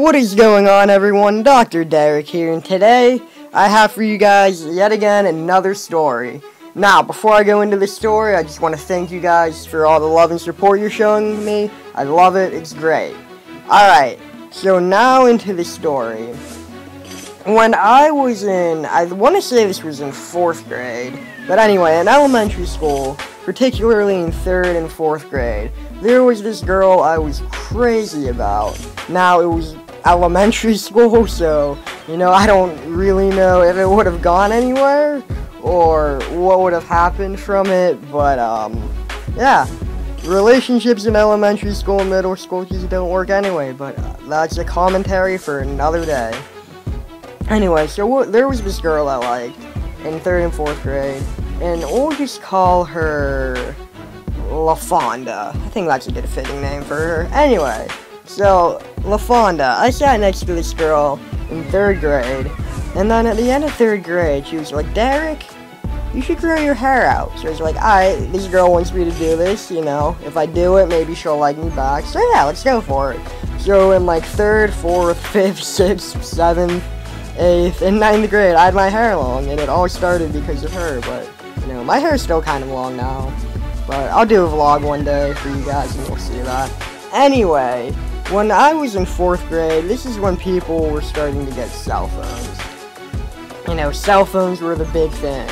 What is going on, everyone? Dr. Derek here, and today I have for you guys yet again another story. Now, before I go into the story, I just want to thank you guys for all the love and support you're showing me. I love it, it's great. Alright, so now into the story. When I was I want to say this was in 4th grade, but anyway, in elementary school, particularly in 3rd and 4th grade, there was this girl I was crazy about. Now, it was elementary school, so, I don't really know if it would have gone anywhere, or what would have happened from it, but, yeah. Relationships in elementary school and middle school just don't work anyway, but that's a commentary for another day. Anyway, so there was this girl I liked in 3rd and 4th grade, and we'll just call her LaFonda. I think that's a good fitting name for her. Anyway, so LaFonda, I sat next to this girl in 3rd grade, and then at the end of 3rd grade, she was like, Derek, you should grow your hair out. So I was like, alright, this girl wants me to do this, if I do it, maybe she'll like me back. So yeah, let's go for it. So in like 3rd, 4th, 5th, 6th, 7th, 8th, and 9th grade, I had my hair long, and it all started because of her, but, my hair's still kind of long now. But I'll do a vlog one day for you guys, and you'll see that. Anyway, when I was in 4th grade, this is when people were starting to get cell phones. Cell phones were the big thing.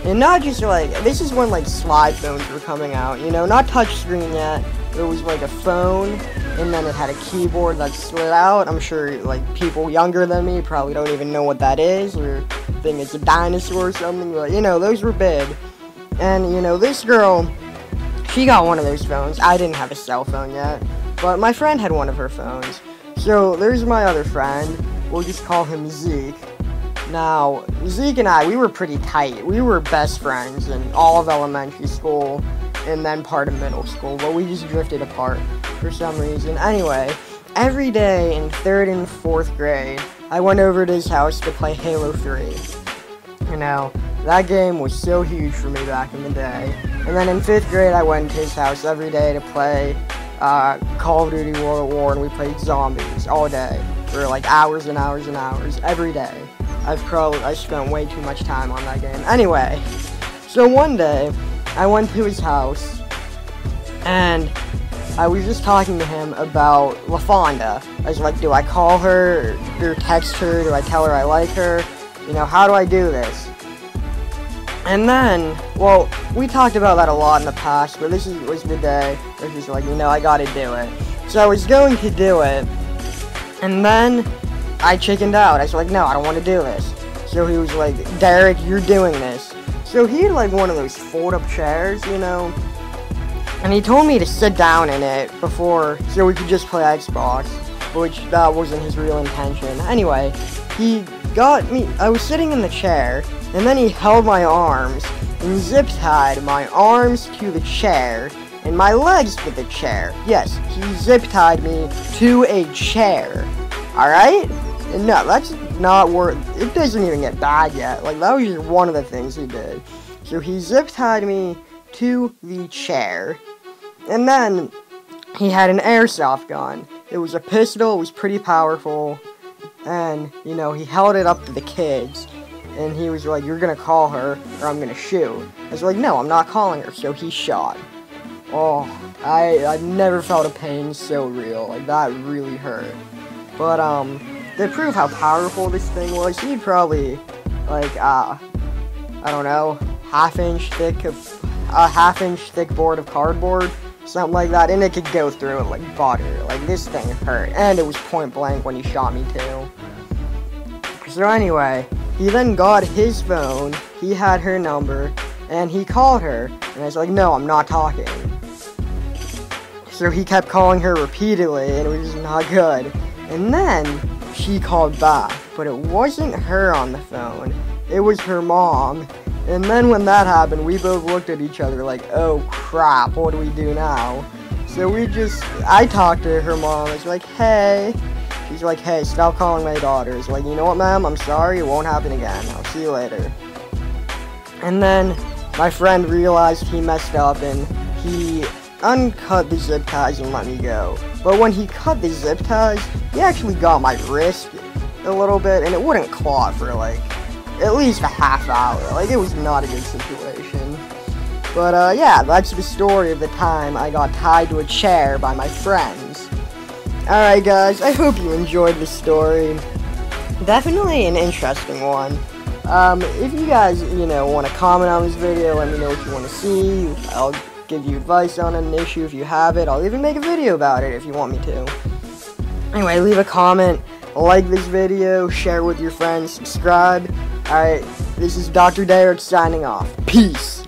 And not just this is when slide phones were coming out, not touchscreen yet. It was like a phone, and then it had a keyboard that slid out. I'm sure people younger than me probably don't even know what that is, or think it's a dinosaur or something, but those were big. And this girl, she got one of those phones. I didn't have a cell phone yet, but my friend had one of her phones. So there's my other friend, we'll just call him Zeke. Now, Zeke and I, we were pretty tight. We were best friends in all of elementary school and then part of middle school, but we just drifted apart for some reason. Anyway, every day in 3rd and 4th grade, I went over to his house to play Halo 3. That game was so huge for me back in the day. And then in 5th grade, I went to his house every day to play Call of Duty World at War, and we played zombies all day for hours and hours and hours every day. I spent way too much time on that game. Anyway, so one day, I went to his house, and I was just talking to him about LaFonda. I was like, do I call her, or text her, do I tell her I like her? How do I do this? And then, well, we talked about that a lot in the past, but this was the day where he's like, I gotta do it. So I was going to do it, and then I chickened out. I was like, no, I don't want to do this. So he was like, Derek, you're doing this. So he had one of those fold-up chairs, and he told me to sit down in it before, so we could just play Xbox, which that wasn't his real intention. Anyway, he got me, I was sitting in the chair, and then he held my arms and zip-tied my arms to the chair and my legs to the chair. Yes, he zip-tied me to a chair. Alright? And no, that's not it doesn't even get bad yet. That was just one of the things he did. So he zip-tied me to the chair, and then he had an airsoft gun. It was a pistol, it was pretty powerful, and, he held it up to the kids, and he was like, you're gonna call her, or I'm gonna shoot. I was like, no, I'm not calling her, so he shot. Oh, I've never felt a pain so real, that really hurt. But, to prove how powerful this thing was, he'd probably, I don't know, a half-inch thick board of cardboard, something like that, and it could go through it like butter. This thing hurt, and it was point blank when he shot me too. So anyway, he then got his phone, he had her number, and he called her, and I was like, no, I'm not talking. So he kept calling her repeatedly, and it was not good. And then she called back, but it wasn't her on the phone, it was her mom. And then when that happened, we both looked at each other like, oh crap, what do we do now? So I talked to her mom, I was like, hey. She's like, hey, stop calling my daughter. It's like, you know what, ma'am, I'm sorry, it won't happen again, I'll see you later. And then my friend realized he messed up, and he uncut the zip ties and let me go. But when he cut the zip ties, he actually got my wrist a little bit, and it wouldn't clot for like at least a half hour. Like, it was not a good situation. But yeah, that's the story of the time I got tied to a chair by my friends. Alright guys, I hope you enjoyed this story. Definitely an interesting one. If you guys, want to comment on this video, let me know what you want to see. I'll give you advice on an issue if you have it. I'll even make a video about it if you want me to. Anyway, leave a comment, like this video, share with your friends, subscribe. Alright, this is Dr. Derek signing off. Peace!